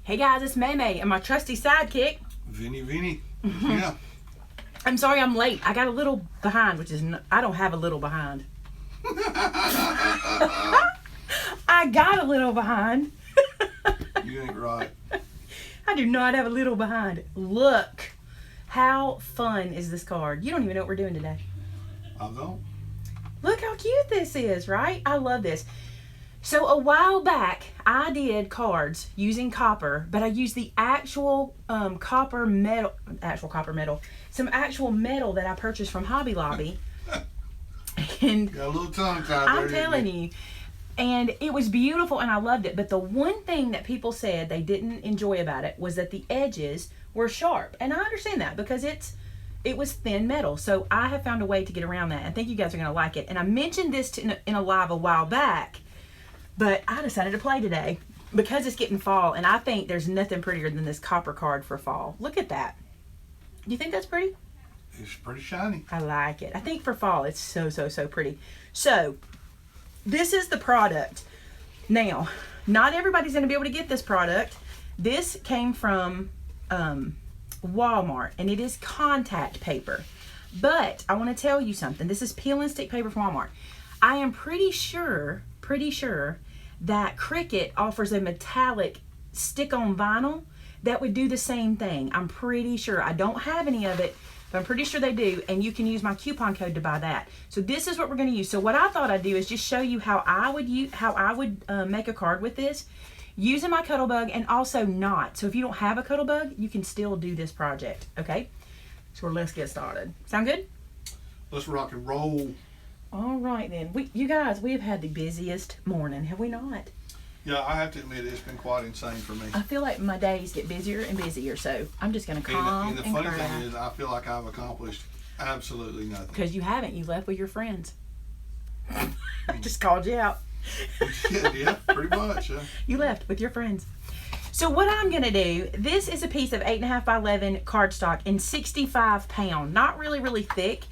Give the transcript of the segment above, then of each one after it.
Hey guys, it's Maymay and my trusty sidekick. Vinny. Yeah. I'm sorry I'm late. I got a little behind, which is I don't have a little behind. I got a little behind. You ain't right. I do not have a little behind. Look, how fun is this card? You don't even know what we're doing today. I don't. Look how cute this is, right? I love this. So a while back, I did cards using copper, but I used the actual copper metal, some actual metal that I purchased from Hobby Lobby. And got a little tongue tied there. I'm telling you. And it was beautiful and I loved it. But the one thing that people said they didn't enjoy about it was that the edges were sharp. And I understand that because it was thin metal. So I have found a way to get around that. I think you guys are going to like it. And I mentioned this in a live a while back. But I decided to play today because it's getting fall, and I think there's nothing prettier than this copper card for fall. Look at that. You think that's pretty? It's pretty shiny. I like it. I think for fall, it's so pretty. So, this is the product. Now, not everybody's going to be able to get this product. This came from Walmart, and it is contact paper. But I want to tell you something. This is peel and stick paper from Walmart. I am pretty sure that Cricut offers a metallic stick-on vinyl that would do the same thing. I'm pretty sure. I don't have any of it, but I'm pretty sure they do, and you can use my coupon code to buy that. So this is what we're going to use. So what I thought I'd do is just show you how I would make a card with this using my Cuttlebug and also not. So if you don't have a Cuttlebug, you can still do this project, okay? So let's get started. Sound good? Let's rock and roll. All right then. You guys, we have had the busiest morning, have we not? Yeah, I have to admit it's been quite insane for me. I feel like my days get busier and busier, so I'm just going to calm and the funny thing is, I feel like I've accomplished absolutely nothing. Because you haven't. You left with your friends. I just called you out. Yeah, pretty much. Yeah. You left with your friends. So what I'm going to do, this is a piece of 8.5 by 11 cardstock in 65 pound. Not really thick.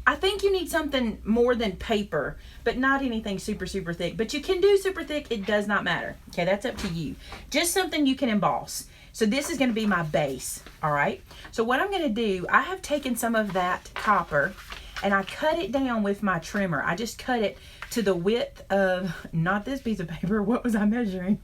I think you need something more than paper, but not anything super thick. But you can do super thick. It does not matter. Okay, that's up to you. Just something you can emboss. So this is going to be my base, all right? So what I'm going to do, I have taken some of that copper, and I cut it down with my trimmer. I just cut it to the width of, not this piece of paper. What was I measuring?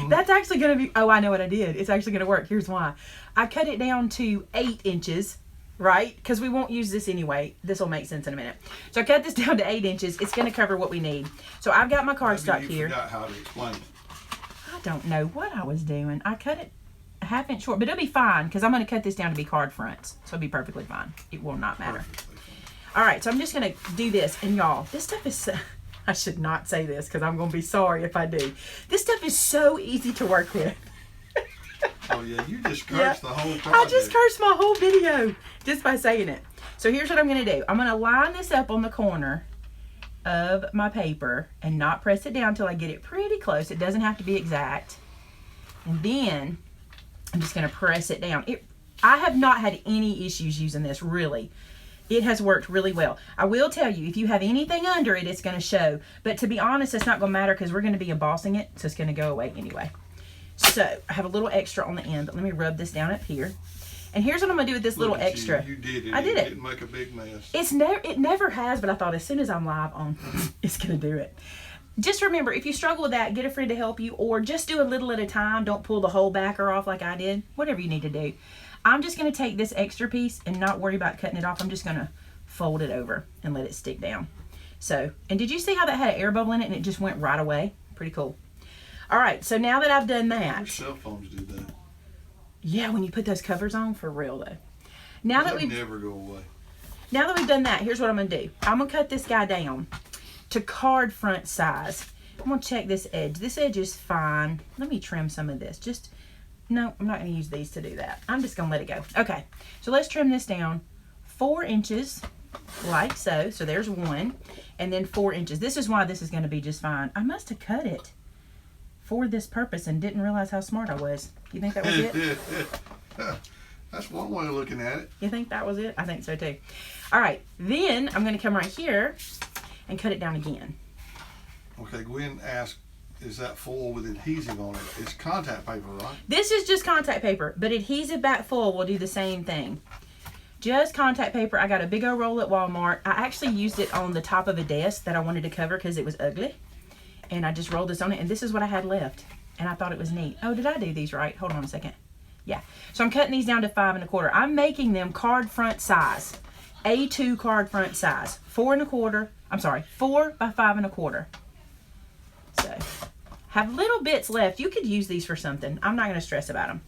That's actually going to be, oh, I know what I did. It's actually going to work. Here's why. I cut it down to 8 inches. Right? Because we won't use this anyway. This will make sense in a minute. So I cut this down to 8 inches. It's going to cover what we need. So I've got my cardstock here. You forgot how to explain it. I don't know what I was doing. I cut it a ½ inch short, but it'll be fine because I'm going to cut this down to be card fronts. So it'll be perfectly fine. It will not matter. All right, so I'm just going to do this. And y'all, this stuff is, I should not say this because I'm going to be sorry if I do. This stuff is so easy to work with. Oh yeah, you just cursed the whole project. I just cursed my whole video just by saying it. So here's what I'm going to do. I'm going to line this up on the corner of my paper and not press it down until I get it pretty close. It doesn't have to be exact. And then I'm just going to press it down. I have not had any issues using this, really. It has worked really well. I will tell you, if you have anything under it, it's going to show. But to be honest, it's not going to matter because we're going to be embossing it, so it's going to go away anyway. So I have a little extra on the end, but let me rub this down up here. And here's what I'm going to do with this little extra. You did it. I did it. Didn't make a big mess. It never has, but I thought as soon as I'm live on, it's going to do it. Just remember, if you struggle with that, get a friend to help you, or just do a little at a time. Don't pull the whole backer off like I did. Whatever you need to do. I'm just going to take this extra piece and not worry about cutting it off. I'm just going to fold it over and let it stick down. So, and did you see how that had an air bubble in it and it just went right away? Pretty cool. All right, so now that I've done that. Your cell phones do that. Yeah, when you put those covers on, for real though. They never go away. Now that we've done that, here's what I'm going to do. I'm going to cut this guy down to card front size. I'm going to check this edge. This edge is fine. Let me trim some of this. No, I'm not going to use these to do that. I'm just going to let it go. Okay, so let's trim this down 4 inches like so. So there's 1, and then 4 inches. This is why this is going to be just fine. I must have cut it for this purpose and didn't realize how smart I was. You think that was it? That's one way of looking at it. You think that was it? I think so too. All right, then I'm going to come right here and cut it down again. Okay, Gwen asked is that foil with adhesive on it? It's contact paper, right? This is just contact paper, but adhesive back foil will do the same thing. Just contact paper. I got a big old roll at Walmart. I actually used it on the top of a desk that I wanted to cover because it was ugly. And I just rolled this on it, and this is what I had left. And I thought it was neat. Oh, did I do these right? Hold on a second. Yeah. So I'm cutting these down to 5 1/4. I'm making them card front size. A2 card front size. 4 1/4. I'm sorry, 4 by 5 1/4. So, have little bits left. You could use these for something. I'm not going to stress about them.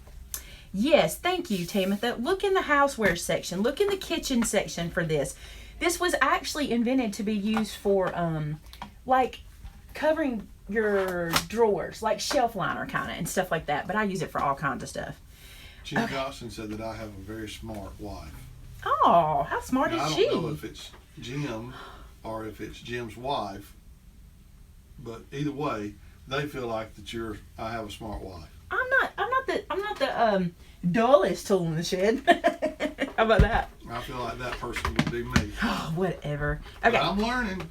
Yes, thank you, Tamitha. Look in the houseware section. Look in the kitchen section for this. This was actually invented to be used for, like, covering your drawers, like shelf liner kind of and stuff like that. But I use it for all kinds of stuff. Jim Johnson said that I have a very smart wife. Oh, how smart Now, is I she? don't know if it's Jim or if it's Jim's wife, but either way, they feel like that I have a smart wife. I'm not the dullest tool in the shed. How about that? I feel like that person would be me. Oh, whatever. But Okay. I'm learning.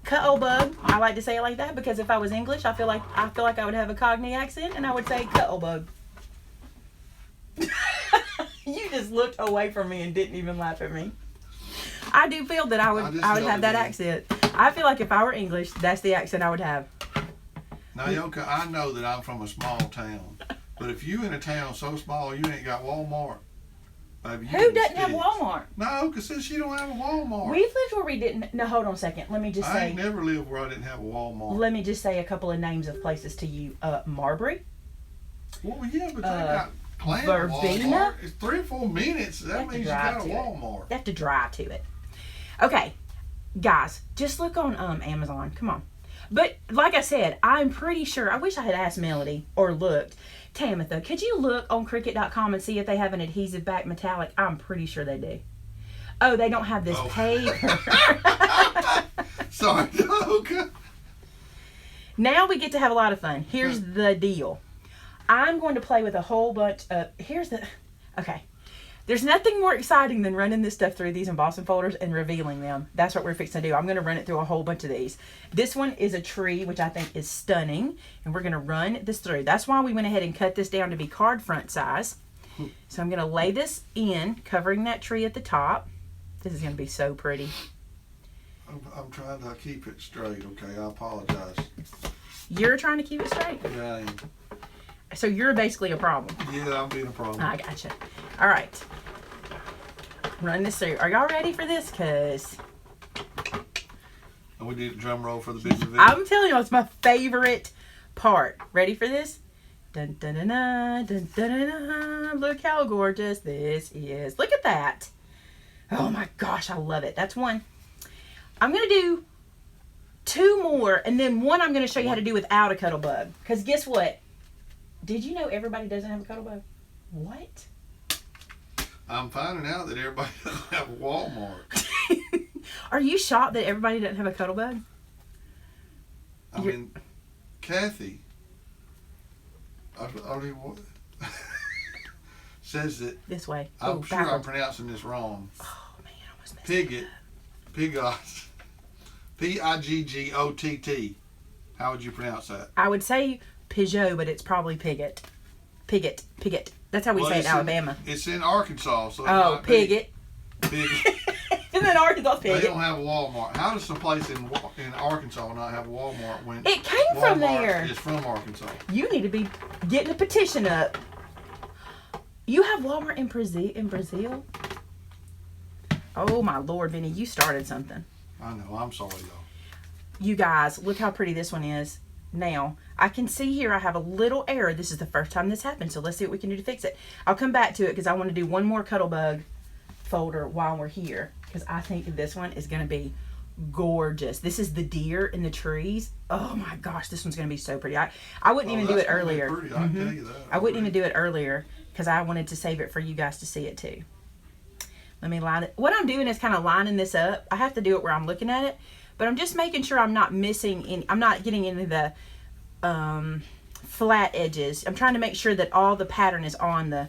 Cut old bug. I like to say it like that because if I was English, I feel like I would have a Cockney accent and I would say cut old bug. You just looked away from me and didn't even laugh at me. I do feel that I would have that accent. I feel like if I were English, that's the accent I would have. Now, Yoka, I know that I'm from a small town, but if you in a town so small you ain't got Walmart, baby, Who doesn't have Walmart? No, because since you don't have a Walmart. We've lived where we didn't. No, hold on a second. Let me just I say. ain't never lived where I didn't have a Walmart. Let me just say a couple of names of places to you. Marbury. Well, yeah, but they got plenty Verbena? Walmart. It's 3 or 4 minutes. That means you got a to Walmart. You have to drive to it. Okay, guys, just look on Amazon. Come on. But like I said, I'm pretty sure. I wish I had asked Melody or looked. Tamitha, could you look on Cricut.com and see if they have an adhesive back metallic? I'm pretty sure they do. Oh, they don't have this paper. Sorry, Yoka. Now we get to have a lot of fun. Here's the deal. I'm going to play with a whole bunch of... Okay. There's nothing more exciting than running this stuff through these embossing folders and revealing them. That's what we're fixing to do. I'm going to run it through a whole bunch of these. This one is a tree, which I think is stunning. And we're going to run this through. That's why we went ahead and cut this down to be card front size. So I'm going to lay this in, covering that tree at the top. This is going to be so pretty. I'm trying to keep it straight, okay? I apologize. You're trying to keep it straight? Yeah, I am. So you're basically a problem. Yeah, I'm being a problem. I gotcha. All right. Run this through. Are y'all ready for this? Because And we did a drum roll for the big reveal. I'm telling you, it's my favorite part. Ready for this? Dun, dun, dun, dun, dun, dun, dun, dun. Look how gorgeous this is. Look at that. Oh my gosh, I love it. That's one. I'm going to do 2 more, and then one I'm going to show you how to do without a cuddle bug. Because guess what? Did you know everybody doesn't have a cuddle bug? What? I'm finding out that everybody doesn't have a Walmart. Are you shocked that everybody doesn't have a cuddle bug? I mean, Kathy, I don't even want, says that, This way. I'm Oh, sure I'm backwards. pronouncing this wrong. Oh, man, I almost messed Pigott, Pigott. How would you pronounce that? I would say Peugeot, but it's probably Pigott. Pigott. That's how we say it in Alabama. It's in Arkansas, so it Oh, might be Pigott. Pigott. Isn't it Arkansas They Pigott? don't have a Walmart. How does some place in Arkansas not have a Walmart when It came from there. is from Arkansas? You need to be getting a petition up. You have Walmart in Brazil? Oh my Lord, Vinny, you started something. I know. I'm sorry, though. You guys, look how pretty this one is. Now, I can see here I have a little error. This is the first time this happened, so let's see what we can do to fix it. I'll come back to it because I want to do one more Cuttlebug folder while we're here because I think this one is going to be gorgeous. This is the deer in the trees. Oh my gosh, this one's going to be so pretty. I wouldn't even do it earlier. Pretty. I can tell you that. I wouldn't even do it earlier because I wanted to save it for you guys to see it too. Let me line it. What I'm doing is kind of lining this up. I have to do it where I'm looking at it, but I'm just making sure I'm not missing any. I'm not getting into the flat edges. I'm trying to make sure that all the pattern is on the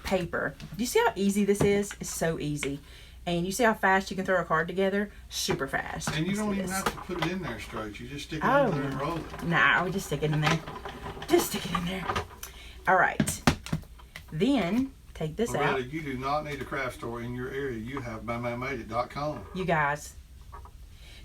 paper. Do you see how easy this is? It's so easy. And you see how fast you can throw a card together? Super fast. And you Let's don't do even this. have to put it in there straight. You just stick it Oh, in there and roll it. Nah, we just stick it in there. Just stick it in there. All right. Then take this out. Loretta, you do not need a craft store in your area. You have MaymayMadeIt.com. You guys.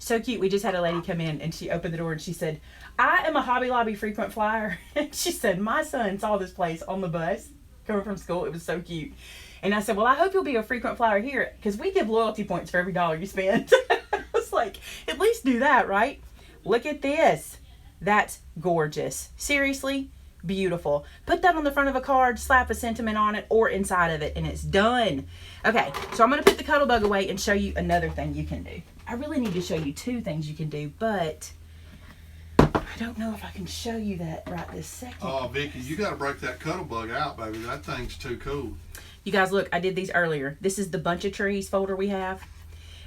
So cute. We just had a lady come in and she opened the door and she said, I am a Hobby Lobby frequent flyer. And she said, my son saw this place on the bus coming from school. It was so cute. And I said, well, I hope you'll be a frequent flyer here because we give loyalty points for every dollar you spend. I was like, at least do that, right? Look at this. That's gorgeous. Seriously, beautiful. Put that on the front of a card, slap a sentiment on it or inside of it, and it's done. Okay, so I'm going to put the cuddle bug away and show you another thing you can do. I really need to show you two things you can do, but I don't know if I can show you that right this second. Oh, Vicky, you got to break that cuddle bug out, baby. That thing's too cool. You guys, look, I did these earlier. This is the bunch of trees folder we have.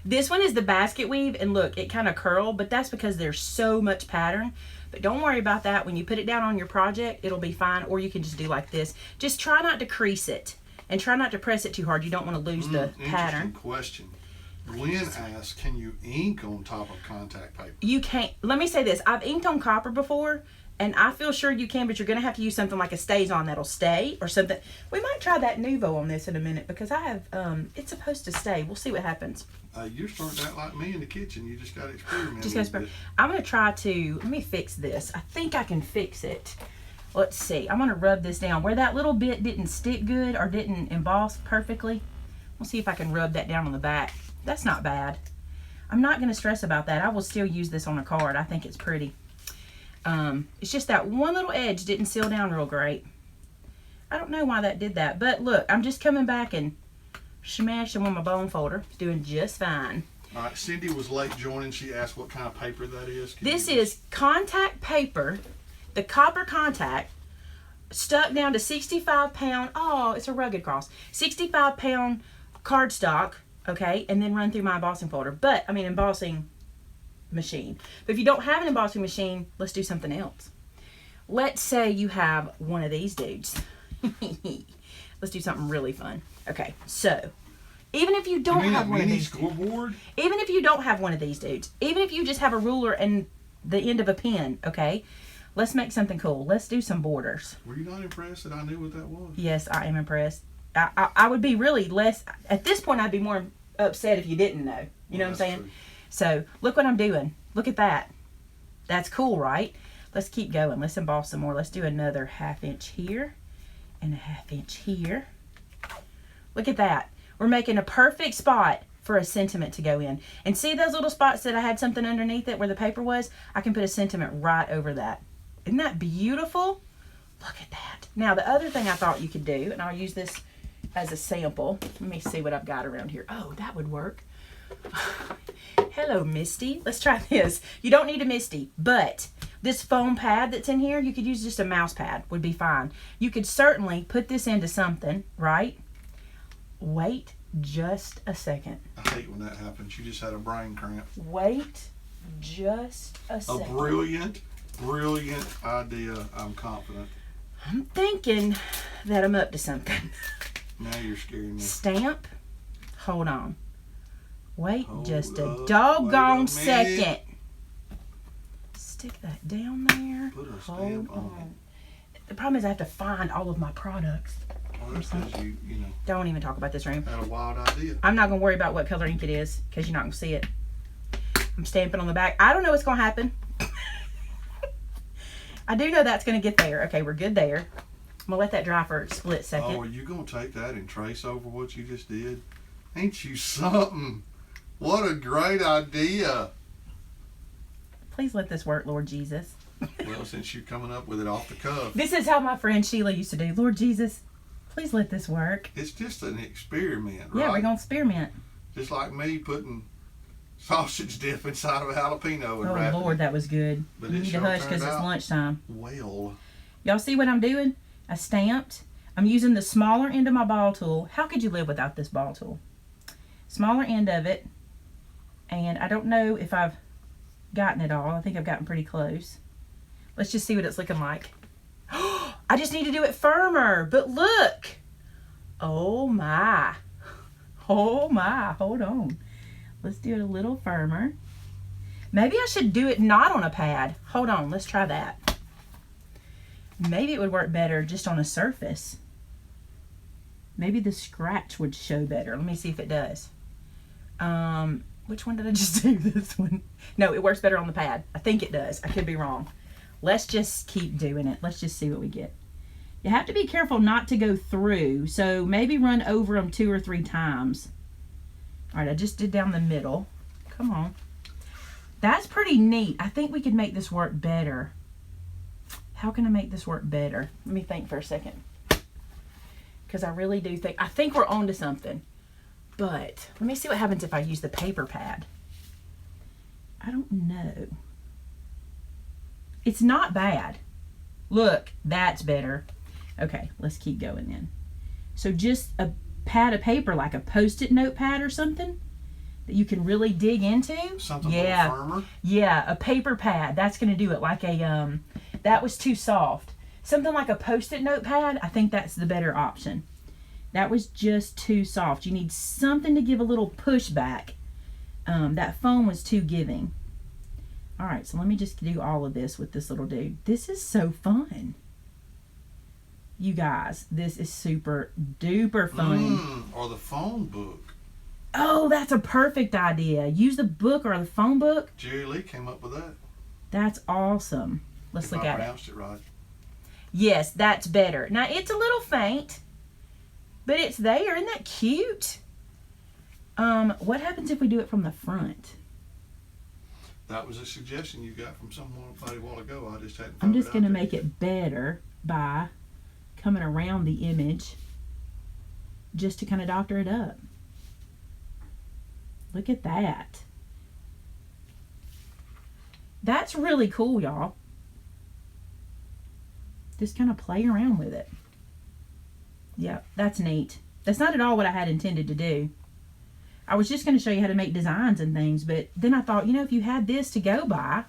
This one is the basket weave, and look, it kind of curled, but that's because there's so much pattern. But don't worry about that. When you put it down on your project, it'll be fine, or you can just do like this. Just try not to crease it, and try not to press it too hard. You don't want to lose the pattern. Interesting question. Gwen asked, can you ink on top of contact paper? You can't. Let me say this. I've inked on copper before, and I feel sure you can, but you're going to have to use something like a Stays-On that'll stay, or something. We might try that Nuvo on this in a minute, because I have, it's supposed to stay. We'll see what happens. You're starting to act like me in the kitchen. You just got to experiment. I'm going to try to, let me fix this. I think I can fix it. Let's see. I'm going to rub this down. Where that little bit didn't stick good or didn't emboss perfectly, we'll see if I can rub that down on the back. That's not bad. I'm not going to stress about that. I will still use this on a card. I think it's pretty. It's just that one little edge didn't seal down real great. I don't know why that did that, but look, I'm just coming back and smashing with my bone folder. It's doing just fine. All right, Cindy was late joining. She asked what kind of paper that is. This is contact paper, the copper contact, stuck down to 65-pound, oh, it's a rugged cross, 65-pound cardstock, okay, and then run through my embossing folder. But, I mean, embossing machine. But if you don't have an embossing machine, let's do something else. Let's say you have one of these dudes. Let's do something really fun. Okay, so even if you don't have one of these scoreboard? Even if you don't have one of these dudes, even if you just have a ruler and the end of a pen, okay, let's make something cool. Let's do some borders. Were you not impressed that I knew what that was? Yes, I am impressed. I would be really less, at this point I'd be more upset if you didn't know. You know what I'm saying? True. So look what I'm doing. Look at that. That's cool, right? Let's keep going. Let's emboss some more. Let's do another 1/2 inch here and a 1/2 inch here. Look at that. We're making a perfect spot for a sentiment to go in. And see those little spots that I had something underneath it where the paper was? I can put a sentiment right over that. Isn't that beautiful? Look at that. Now the other thing I thought you could do, and I'll use this as a sample. Let me see what I've got around here. Oh, that would work. Hello, Misty. Let's try this. You don't need a Misty, but this foam pad that's in here, you could use just a mouse pad. Would be fine. You could certainly put this into something, right? Wait just a second. I hate when that happens. You just had a brain cramp. Wait just a second. A brilliant idea. I'm confident. I'm thinking that I'm up to something. Now you're scaring me. Stamp. Hold on. Wait Hold just a up. doggone Wait a second. minute. Stick that down there. Put a stamp on The problem is I have to find all of my products. Well, that's because you know, Don't even talk about this room. had a wild idea. I'm not going to worry about what color ink it is because you're not going to see it. I'm stamping on the back. I don't know what's going to happen. I do know that's going to get there. Okay, we're good there. I'm going to let that dry for a split second. Oh, are you going to take that and trace over what you just did? Ain't you something? What a great idea. Please let this work, Lord Jesus. Well, since you're coming up with it off the cuff. This is how my friend Sheila used to do. Lord Jesus, please let this work. It's just an experiment, right? Yeah, we're going to experiment. Just like me putting sausage dip inside of a jalapeno and Oh, wrapping Lord, it. that was good. But You it need to sure hush turned because it's out lunchtime. well. Y'all see what I'm doing? I stamped. I'm using the smaller end of my ball tool. How could you live without this ball tool? Smaller end of it. And I don't know if I've gotten it all. I think I've gotten pretty close. Let's just see what it's looking like. I just need to do it firmer. But look. Oh my. Oh my, hold on. Let's do it a little firmer. Maybe I should do it not on a pad. Hold on, let's try that. Maybe it would work better just on a surface. Maybe the scratch would show better. Let me see if it does. Which one did I just do? This one. No, it works better on the pad. I think it does. I could be wrong. Let's just keep doing it. Let's just see what we get. You have to be careful not to go through, so maybe run over them 2 or 3 times. All right, I just did down the middle. Come on. That's pretty neat. I think we could make this work better. How can I make this work better? Let me think for a second. Because I really do think we're onto something. But let me see what happens if I use the paper pad. I don't know. It's not bad. Look, that's better. Okay, let's keep going then. So just a pad of paper, like a Post-it note pad or something that you can really dig into. Something a little firmer? Yeah, a paper pad. That's going to do it. Like a, that was too soft. Something like a Post-it note pad, I think that's the better option. That was just too soft. You need something to give a little pushback. That foam was too giving. All right, so let me just do all of this with this little dude. This is so fun. You guys, this is super duper fun. Or the phone book. Oh, that's a perfect idea. Use the book or the phone book. Jerry Lee came up with that. That's awesome. Let's look at it. If I pronounced it right. Yes, that's better. Now, it's a little faint, but it's there. Isn't that cute? What happens if we do it from the front? That was a suggestion you got from someone a while ago. I just hadn't. I'm just going to make it better by coming around the image just to kind of doctor it up. Look at that. That's really cool, y'all. Just kind of play around with it. Yep, that's neat. That's not at all what I had intended to do. I was just going to show you how to make designs and things, but then I thought, you know, if you had this to go by,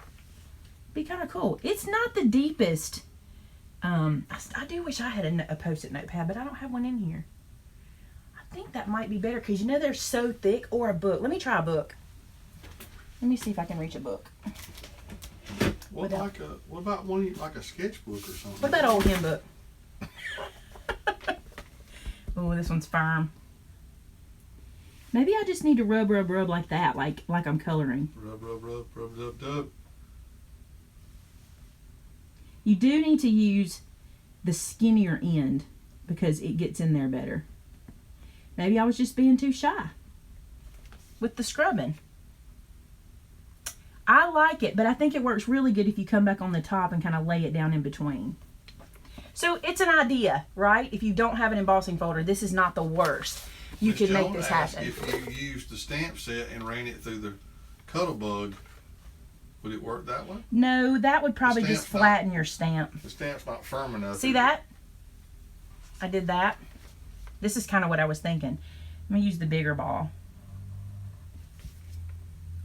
it'd be kind of cool. It's not the deepest. I do wish I had a Post-it notepad, but I don't have one in here. I think that might be better because, you know, they're so thick. Or a book. Let me try a book. Let me see if I can reach a book. What about one like a sketchbook or something? What about old hymn book? Oh, this one's firm. Maybe I just need to rub like that, like I'm coloring. Rub. You do need to use the skinnier end because it gets in there better. Maybe I was just being too shy with the scrubbing. I like it, but I think it works really good if you come back on the top and kind of lay it down in between. So it's an idea, right? If you don't have an embossing folder, this is not the worst. You can make this happen. If you used the stamp set and ran it through the Cuttlebug, would it work that way? No, that would probably just flatten your stamp. The stamp's not firm enough. See that? I did that. This is kind of what I was thinking. Let me use the bigger ball.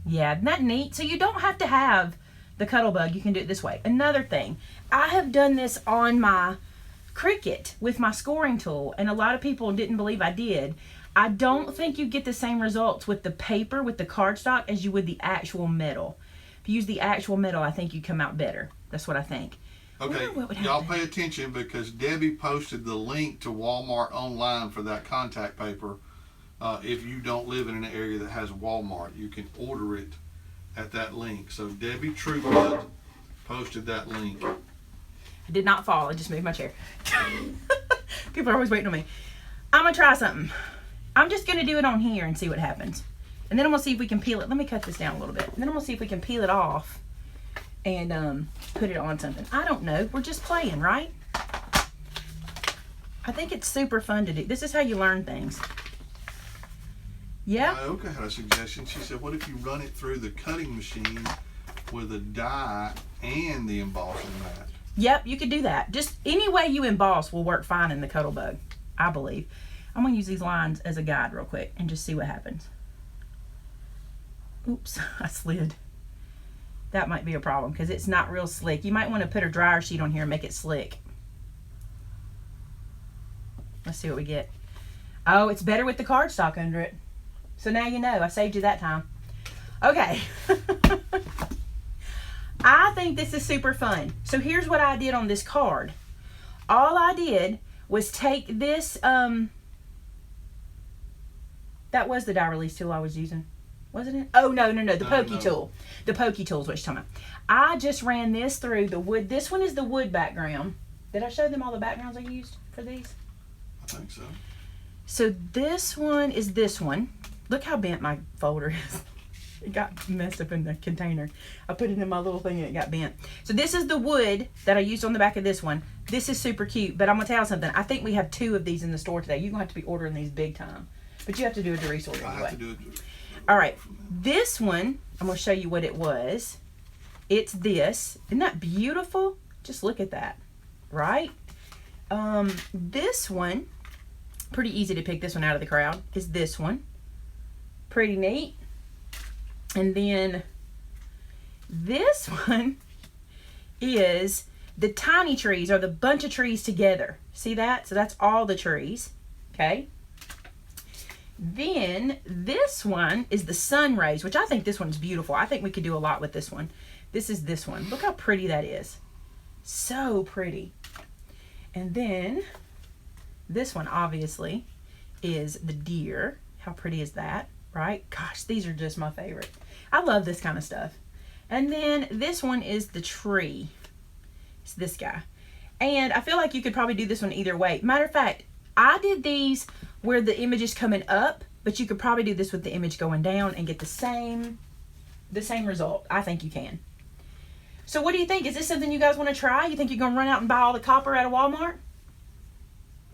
Yeah, isn't that neat? So you don't have to have the Cuttlebug. You can do it this way. Another thing, I have done this on my Cricut with my scoring tool, and a lot of people didn't believe I did. I don't think you get the same results with the paper, with the cardstock, as you would the actual metal. If you use the actual metal, I think you come out better. That's what I think. Okay, y'all pay attention because Debbie posted the link to Walmart online for that contact paper. If you don't live in an area that has Walmart, you can order it at that link. So Debbie Trueblood posted that link. I did not fall. I just moved my chair. People are always waiting on me. I'm going to try something. I'm just going to do it on here and see what happens. And then I'm going to see if we can peel it. Let me cut this down a little bit. And then I'm going to see if we can peel it off and put it on something. I don't know. We're just playing, right? I think it's super fun to do. This is how you learn things. Yeah. Ioka had a suggestion. She said, what if you run it through the cutting machine with a die and the embossing mat? Yep, you could do that. Just any way you emboss will work fine in the Cuttlebug, I believe. I'm going to use these lines as a guide real quick and just see what happens. Oops, I slid. That might be a problem because it's not real slick. You might want to put a dryer sheet on here and make it slick. Let's see what we get. Oh, it's better with the cardstock under it. So now you know. I saved you that time. Okay. I think this is super fun. So here's what I did on this card. All I did was take this, that was the die release tool I was using, wasn't it? Oh, no, the pokey tool. The pokey tool is what you're talking about. I just ran this through the wood. This one is the wood background. Did I show them all the backgrounds I used for these? I think so. So this one is this one. Look how bent my folder is. It got messed up in the container. I put it in my little thing and it got bent. So this is the wood that I used on the back of this one. This is super cute, but I'm going to tell you something. I think we have 2 of these in the store today. You're going to have to be ordering these big time. But you have to do a Doris order anyway. I have to do it. All right. This one, I'm going to show you what it was. It's this. Isn't that beautiful? Just look at that. Right? This one, pretty easy to pick this one out of the crowd, is this one. Pretty neat. And then this one is the tiny trees, or the bunch of trees together. See that? So that's all the trees. Okay. Then this one is the sun rays, which I think this one's beautiful. I think we could do a lot with this one. This is this one. Look how pretty that is. So pretty. And then this one obviously is the deer. How pretty is that? Right? Gosh, these are just my favorite. I love this kind of stuff. And then this one is the tree. It's this guy. And I feel like you could probably do this one either way. Matter of fact, I did these where the image is coming up, but you could probably do this with the image going down and get the same result. I think you can. So what do you think? Is this something you guys want to try? You think you're going to run out and buy all the copper out of Walmart?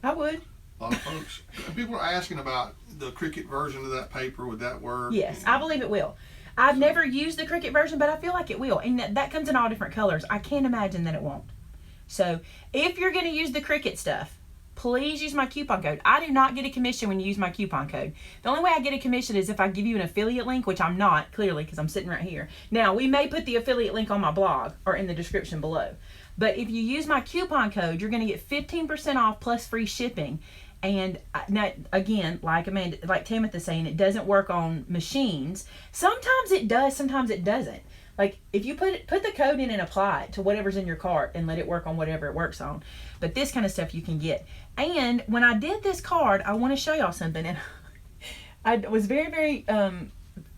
I would. A lot of folks. People are asking about the Cricut version of that paper. Would that work? Yes, I believe it will. I've never used the Cricut version, but I feel like it will. And that comes in all different colors. I can't imagine that it won't. So if you're going to use the Cricut stuff, please use my coupon code. I do not get a commission when you use my coupon code. The only way I get a commission is if I give you an affiliate link, which I'm not, clearly, because I'm sitting right here. Now, we may put the affiliate link on my blog or in the description below. But if you use my coupon code, you're going to get 15% off plus free shipping. And now, again, like Tamitha's saying, it doesn't work on machines. Sometimes it does, sometimes it doesn't. Like, if you put the code in and apply it to whatever's in your cart and let it work on whatever it works on. But this kind of stuff you can get. And when I did this card, I want to show y'all something. And I was very, very,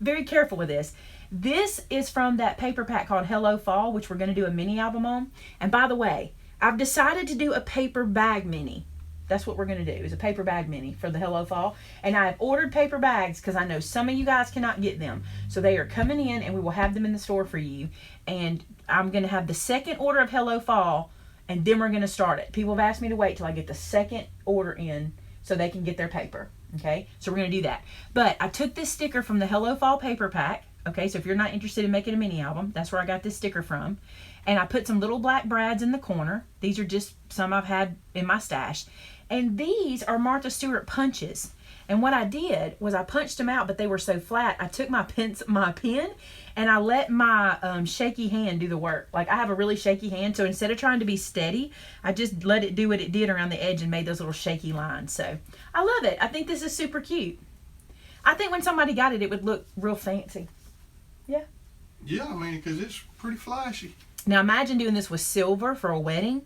very careful with this. This is from that paper pack called Hello Fall, which we're going to do a mini album on. And by the way, I've decided to do a paper bag mini. That's what we're going to do, is a paper bag mini for the Hello Fall. And I've ordered paper bags because I know some of you guys cannot get them. So they are coming in and we will have them in the store for you. And I'm going to have the second order of Hello Fall and then we're going to start it. People have asked me to wait till I get the second order in so they can get their paper. Okay, so we're going to do that. But I took this sticker from the Hello Fall paper pack. Okay, so if you're not interested in making a mini album, that's where I got this sticker from. And I put some little black brads in the corner. These are just some I've had in my stash. And these are Martha Stewart punches. And what I did was I punched them out, but they were so flat. I took my pen and I let my shaky hand do the work. Like, I have a really shaky hand, so instead of trying to be steady, I just let it do what it did around the edge and made those little shaky lines. So I love it. I think this is super cute. I think when somebody got it, it would look real fancy. Yeah. Yeah, I mean, because it's pretty flashy. Now imagine doing this with silver for a wedding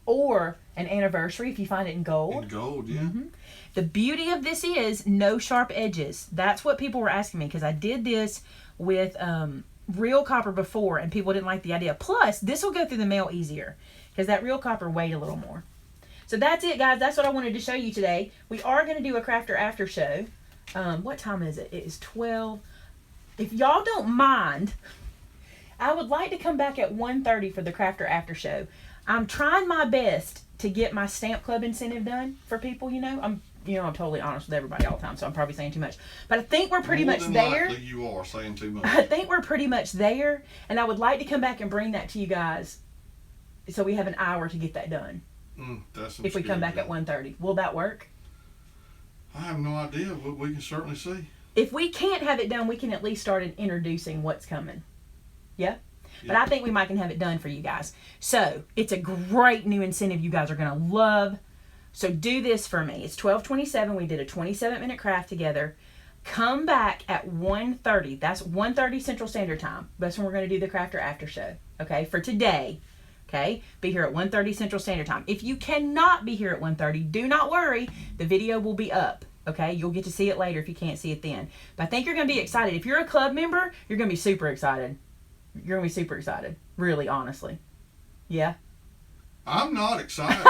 or an anniversary if you find it in gold. In gold, yeah. Mm-hmm. The beauty of this is no sharp edges. That's what people were asking me, because I did this with real copper before and people didn't like the idea. Plus, this will go through the mail easier because that real copper weighed a little more. So that's it, guys. That's what I wanted to show you today. We are going to do a crafter after show. What time is it? It is 12. If y'all don't mind, I would like to come back at 1:30 for the crafter after show. I'm trying my best to get my stamp club incentive done for people. I'm totally honest with everybody all the time, so I'm probably saying too much. But I think we're pretty much there. Likely you are saying too much. I think we're pretty much there, and I would like to come back and bring that to you guys, so we have an hour to get that done. That's if we come back at 1:30, will that work? I have no idea, but we can certainly see. If we can't have it done, we can at least start introducing what's coming. Yeah? But I think we might can have it done for you guys. So it's a great new incentive you guys are going to love. So do this for me. It's 12:27. We did a 27-minute craft together. Come back at 1:30. That's 1:30 Central Standard Time. That's when we're going to do the Crafter After Show. Okay, for today. Okay, be here at 1:30 Central Standard Time. If you cannot be here at 1:30, do not worry. The video will be up. Okay, you'll get to see it later if you can't see it then. But I think you're going to be excited. If you're a club member, you're going to be super excited. You're going to be super excited. Really, honestly. Yeah? I'm not excited.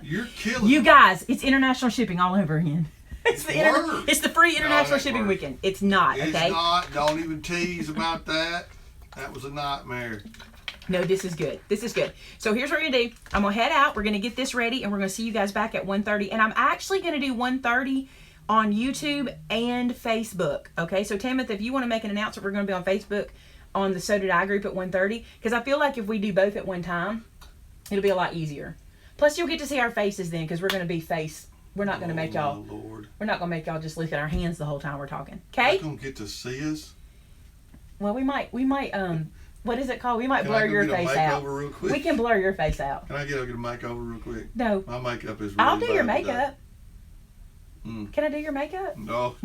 You're killing You me. guys, it's international shipping all over again. It's Word. it's the free international it shipping works. weekend. It's not, It's okay? not. Don't even tease about that. That was a nightmare. No, this is good. This is good. So here's what we're going to do. I'm going to head out. We're going to get this ready, and we're going to see you guys back at 1:30. And I'm actually going to do 1:30 on YouTube and Facebook. Okay, so Timothy, if you want to make an announcement, we're going to be on Facebook on the So Did I group at 1:30. Because I feel like if we do both at one time, it'll be a lot easier. Plus, you'll get to see our faces then, because we're going to be We're not going to make y'all. Oh, Lord. We're not going to make y'all just look at our hands the whole time we're talking. You're Okay? going to get to see us? Well, we might. What is it called? We might Can blur I go your get a face makeover out. real quick? We can blur your face out. Can I get a makeover real quick? No. My makeup is really I'll do your bad today. makeup. Mm. Can I do your makeup? No.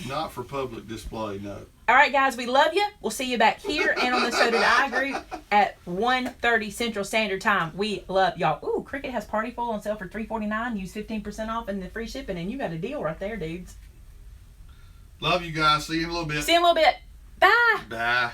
Not for public display, no. All right, guys, we love you. We'll see you back here and on the So Did I group at 1:30 Central Standard Time. We love y'all. Ooh, Cricket has Party Full on sale for $3.49. Use 15% off and the free shipping, and you got a deal right there, dudes. Love you guys. See you in a little bit. See you in a little bit. Bye. Bye.